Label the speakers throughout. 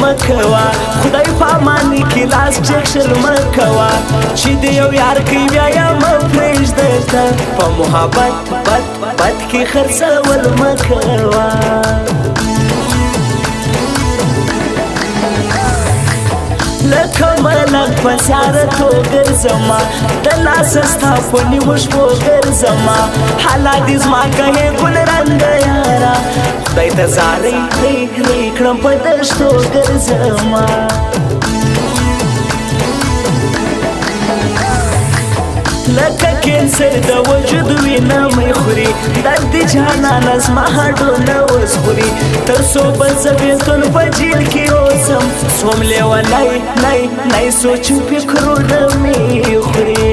Speaker 1: مکوا خدای پامانی کی لاس چکشل مکوا چې دی یو یار کی بیا یم پرېږده په محبت بد کی خرڅول مکوا لکه ملک په سیارتو ګرځما د لاس ستا په نیمو شپو ګرځما حالا دې زما کوې ګل رنګه یاره خدای ته زارۍ کړم په دشتو ګرځما لکه کینسر د وجود وینه مې خوري درد جانانه زما هډونه اوس خوري تر څو به زه بېلتون په جیل کې اوسم سوم لیونی سوچ فکرونه مې خوري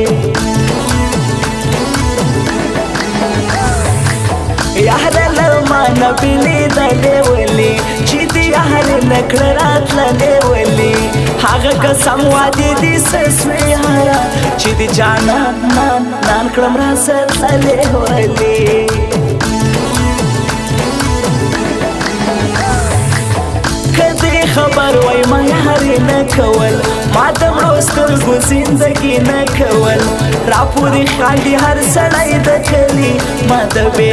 Speaker 1: یاره له مانه بېلېدلې ولې چې د یارې نه کړه راتللې ولې هغه قسم وعدې دې څه سوې یاره چې د جانان نان کړم راسه تللې ولې خبر وای ما یاري نه کول ما د مړو سترګو زندګي نه کول راپورې خاندي هر سړی د کلي ما د بې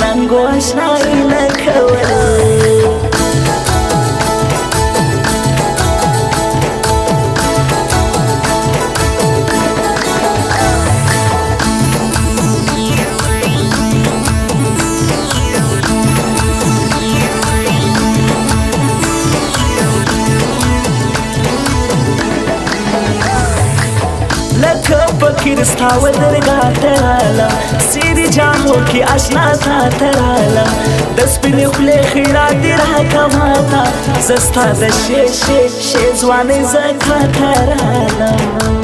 Speaker 1: ننګو اشنایي نه کول فکر ستا و درگاه ترالم سیری جامو کی اشنا تا ترالم د سپینې خولې خیرات دې راکماته زه ستا د شې ځوانۍ زکا ترالم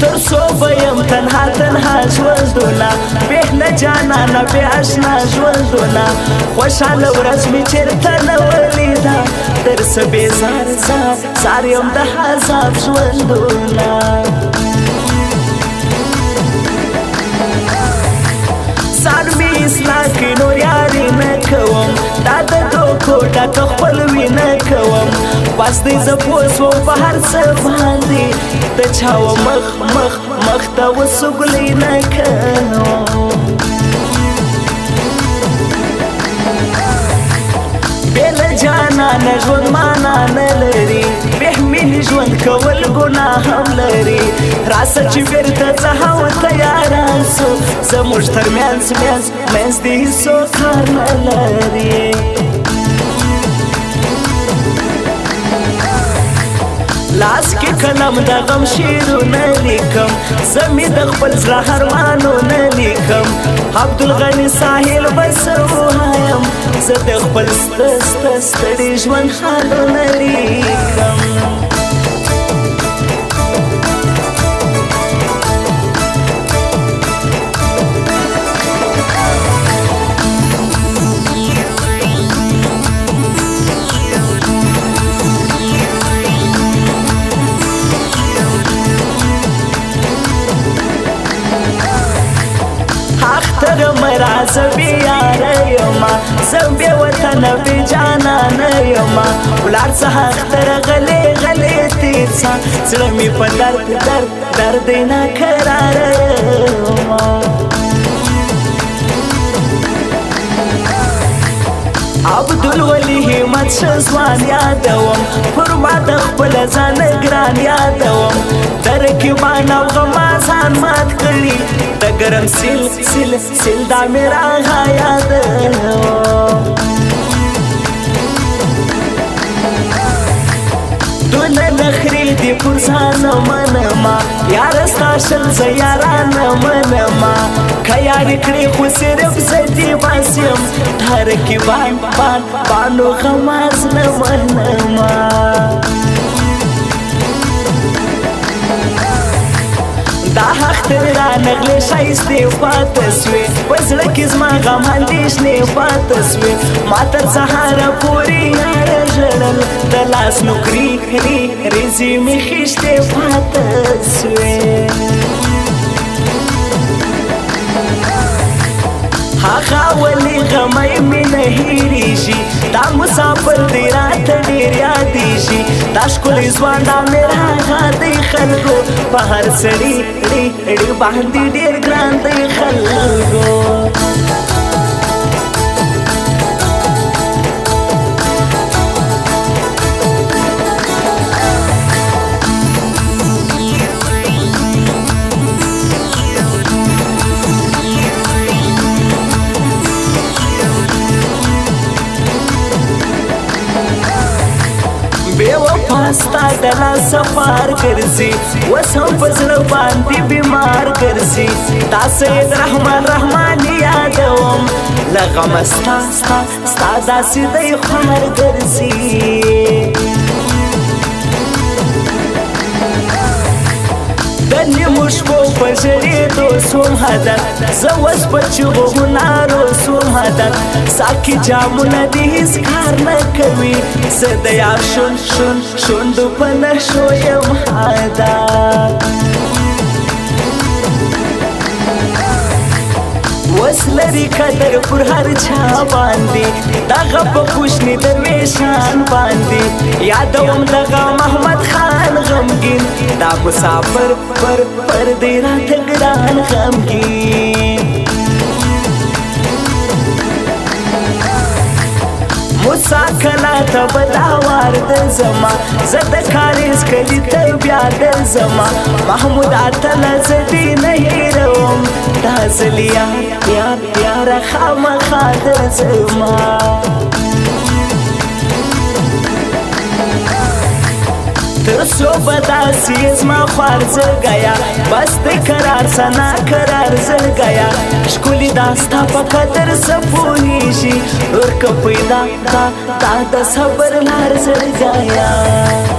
Speaker 1: تر څو به یم تنها ژوندونه بې له جانانه بې اشنا ژوندونه خوشحاله ورځ مې چېرته نه ولیده در څه زار یم د عذاب ژوندونه ځان مې اصلاح کړي نور یاري نه کوم دا د دوکو ډکه خپلوي نه کوم بس دی زه پوه سوم په هر څه باندې د چا و مخ ته وسوګلۍ نه کوم بې له جانانه ژوند معنا نه لري بې مینې ژوند کول ګناه هم لري راسه چې بېرته ځه هم تیاران سو زموږ تر منځ دې هېڅوک کار نه لري لاس کې قلم د غم شعرونه لیکم زه مې د خپل زړه ارمانونه لیکم عبدالغني ساحل به څه ووایم زه د خپل ستړي ژوند حالونه لیکم زه بې یاره یمه زه بې وطنه بې جانانه یمه ولاړ څه اختره غلې تېر څه زړه مې په درد ناکراره یمه عبدالولي همت ښه ځوان یادوم پر ما د خپله ځانه ګران یادوم د رقیبان او غمازان مات کړي د ګرم سیل دا مې راغه یادوم دونه نخرې دې پر ځانه منما یاره ستا شل زه یارانه منما که یارې کړې خو صرف زه دې بس یم دا رقیبانو غماز نه منما دا اختر را نغلې ښایستې پاته سوې په زړه کې زما غم اندېښنې پاته سوې ما تر سهاره پورې یاره ژړل د لاس نوکري ریزې مې خیشتې پاته سوې هغه ولی غمی می نهیری شي دا مسافر دی راته ډیر یادی شي دا ښکلی ځوان دا میرا غاندې خلکو په هر سړي باندې ډیر ګران دی خلکو ستا دلا سفار ګرځي اوس هم په زړه باندې بیمار ګرځي تا سید رحمان یادوم له غمه ستا داسې دی خوار ګرځي د نیمو شپو په ژړېدو سوم هدف زه اوس په چغو هنارو سوم هدف ساقي جامونه دې هېڅ کار نه کوي زه د یار شونډو په نښو یم هدف اوس لري قدر پر هر چا باندې دغه په کوچني درویشان باندې یادوم دغه محمد خان غمګین دا مسافر پر دی راته ګران غمګین موسا کلا ته بلا وار د زما زه د کاریز کلي ته بیا د زما محمود اتله زه دې نه هېروم دا ځلې یاره خامخا د زما تر څو به داسې زما خوار زړګیا بس د قرار سنا قرار زړګیا ښکلي دا ستا په قدر څه پوهېږي ورکه پیدا دا د صبر لار زړګیا